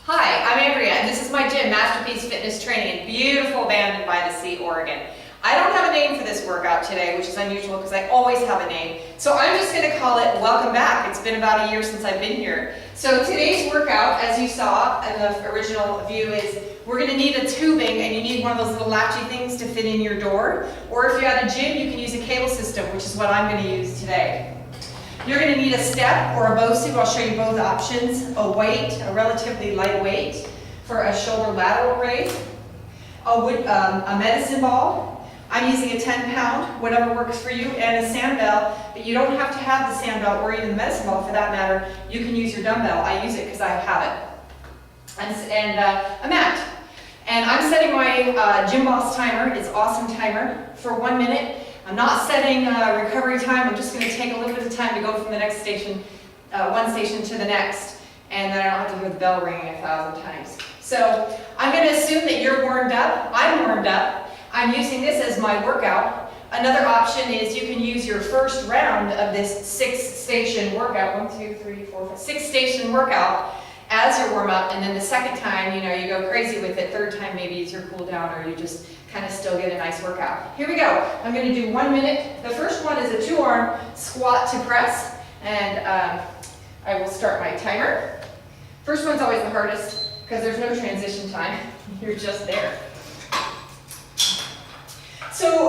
Hi, I'm Andrea, and this is my gym, Masterpiece Fitness Training in beautiful Bandon by the Sea, Oregon. I don't have a name for this workout today, which is unusual because I always have a name. So I'm just going to call it Welcome Back. It's been about a year since I've been here. So today's workout, as you saw in the original view, is we're going to need a tubing, and you need one of those little latchy things to fit in your door. Or if you're at a gym, you can use a cable system, which is what I'm going to use today. You're going to need a step or a BOSU. I'll show you both options. A weight, a relatively light weight for a shoulder lateral raise. A medicine ball. I'm using a 10-pound, whatever works for you, and a sand bell. But you don't have to have the sand bell or even the medicine ball for that matter. You can use your dumbbell. I use it because I have it. And a mat. And I'm setting my Gym Boss timer. It's awesome timer for 1 minute. I'm not setting recovery time. I'm just going to take a little bit of time to go from the next station, one station to the next, and then I don't have to hear the bell ringing 1,000 times. So I'm going to assume that you're warmed up. I'm warmed up. I'm using this as my workout. Another option is you can use your first round of this 6-station workout, 1, 2, 3, 4, 5, 6-station workout as your warm up, and then the second time, you go crazy with it. Third time maybe it's your cool down, or you just kind of still get a nice workout. Here we go. I'm going to do 1 minute. The first one is a 2-arm squat to press, and I will start my timer. First one's always the hardest because there's no transition time. You're just there. So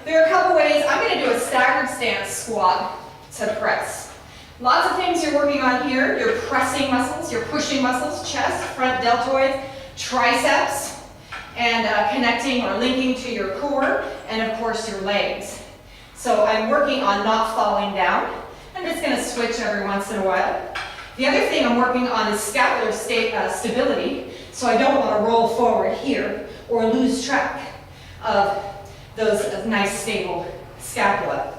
there are a couple ways. I'm going to do a staggered stance squat to press. Lots of things you're working on here. You're pressing muscles, you're pushing muscles, chest, front deltoids, triceps, and connecting or linking to your core, and of course your legs. So I'm working on not falling down. I'm just going to switch every once in a while. The other thing I'm working on is scapular stability, so I don't want to roll forward here or lose track of those nice stable scapula.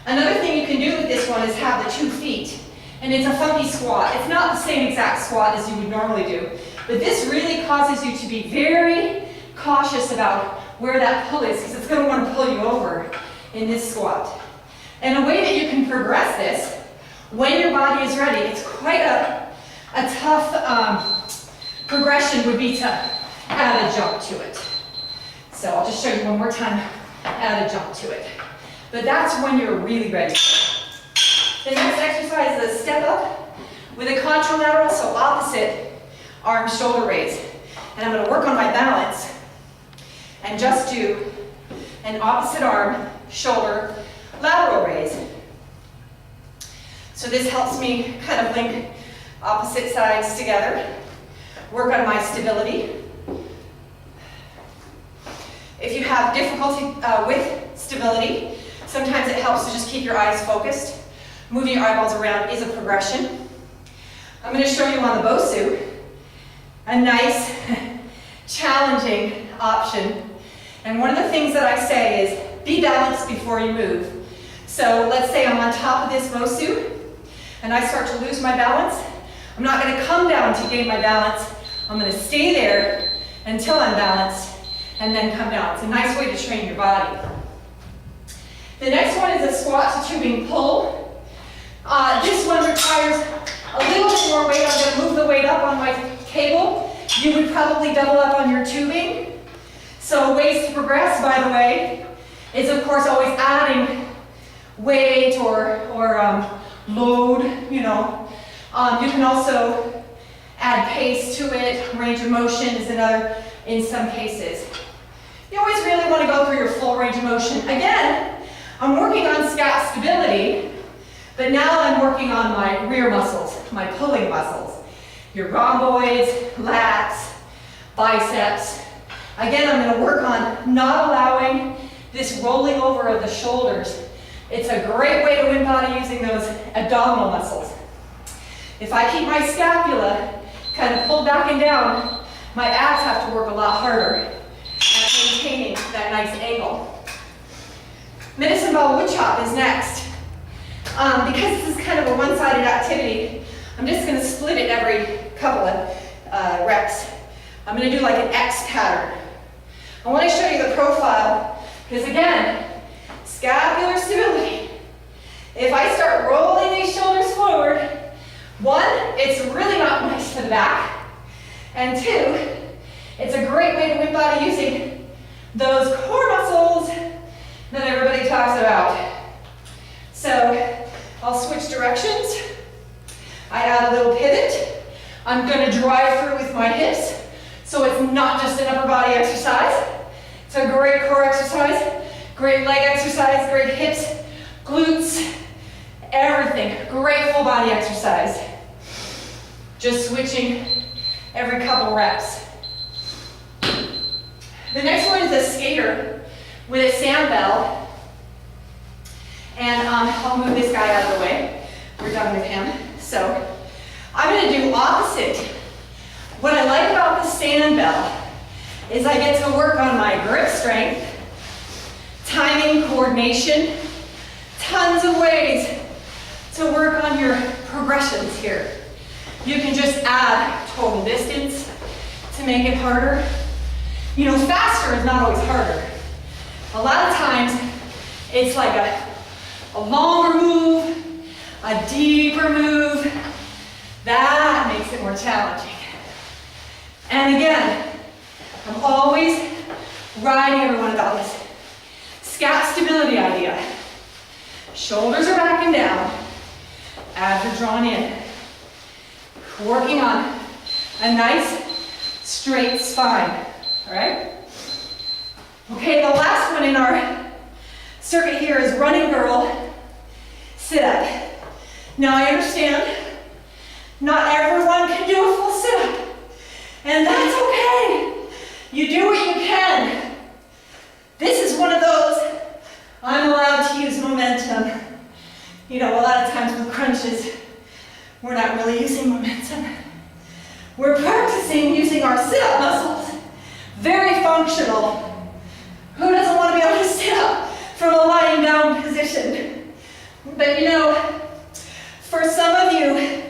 Another thing you can do with this one is have the 2 feet, and it's a funky squat. It's not the same exact squat as you would normally do, but this really causes you to be very cautious about where that pull is, because it's going to want to pull you over in this squat. And a way that you can progress this, when your body is ready, it's quite a tough progression would be to add a jump to it. So I'll just show you one more time, add a jump to it. But that's when you're really ready. The next exercise is a step up with a contralateral, so opposite arm shoulder raise. And I'm going to work on my balance and just do an opposite arm shoulder lateral raise. So this helps me kind of link opposite sides together, work on my stability. If you have difficulty with stability, sometimes it helps to just keep your eyes focused. Moving your eyeballs around is a progression. I'm going to show you on the BOSU a nice, challenging option. And one of the things that I say is be balanced before you move. So let's say I'm on top of this BOSU and I start to lose my balance. I'm not going to come down to gain my balance. I'm going to stay there until I'm balanced and then come down. It's a nice way to train your body. The next one is a squat to tubing pull. This one requires a little bit more weight. I'm going to move the weight up on my cable. You would probably double up on your tubing. So ways to progress, by the way, is of course always adding weight or load, You can also add pace to it. Range of motion is another in some cases. You always really want to go through your full range of motion. Again, I'm working on scap stability, but now I'm working on my rear muscles, my pulling muscles. Your rhomboids, lats, biceps. Again, I'm going to work on not allowing this rolling over of the shoulders. It's a great way to win body using those abdominal muscles. If I keep my scapula kind of pulled back and down, my abs have to work a lot harder at maintaining that nice angle. Medicine ball wood chop is next. Because this is kind of a one-sided activity, I'm just going to split it every couple of reps. I'm going to do like an X pattern. I want to show you the profile because again, scapular stability. If I start rolling these shoulders forward, one, it's really not nice for the back. And two, it's a great way to win body using those core muscles that everybody talks about. So I'll switch directions. I add a little pivot. I'm going to drive through with my hips, so it's not just an upper body exercise. It's a great core exercise, great leg exercise, great hips, glutes, everything. Great full body exercise. Just switching every couple reps. The next one is a skater with a sand bell. And I'll move this guy out of the way. We're done with him. So I'm going to do opposite. What I like about the sand bell is I get to work on my grip strength, timing, coordination, tons of ways to work on your progressions here. You can just add total distance to make it harder. You know, faster is not always harder. A lot of times it's like a longer move, a deeper move. That makes it more challenging. And again, I'm always riding everyone about this scap stability idea. Shoulders are back and down, abs are drawn in. Working on a nice straight spine, all right? Okay, the last one in our circuit here is running girl sit-up. Now I understand not everyone can do a full sit-up, and that's okay. You do what you can. This is one of those, I'm allowed to use momentum. You know, a lot of times with crunches, we're not really using momentum. We're practicing using our sit-up muscles. Very functional. Who doesn't want to be able to sit up from a lying down position? But you know, for some of you,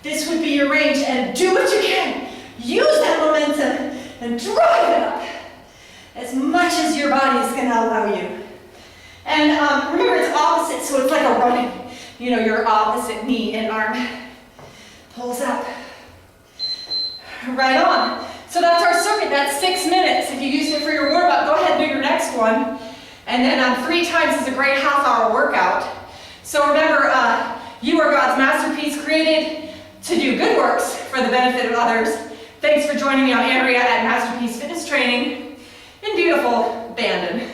this would be your range, and do what you can. Use that momentum and drive it up as much as your body is going to allow you. And remember, it's opposite, so it's like a running. You know, your opposite knee and arm pulls up. Right on. So that's our circuit. That's 6 minutes. If you used it for your warm-up, go ahead and do your next one. And then 3 times is a great half-hour workout. So remember, you are God's masterpiece, created to do good works for the benefit of others. Thanks for joining me on Andrea at Masterpiece Fitness Training in beautiful Bandon.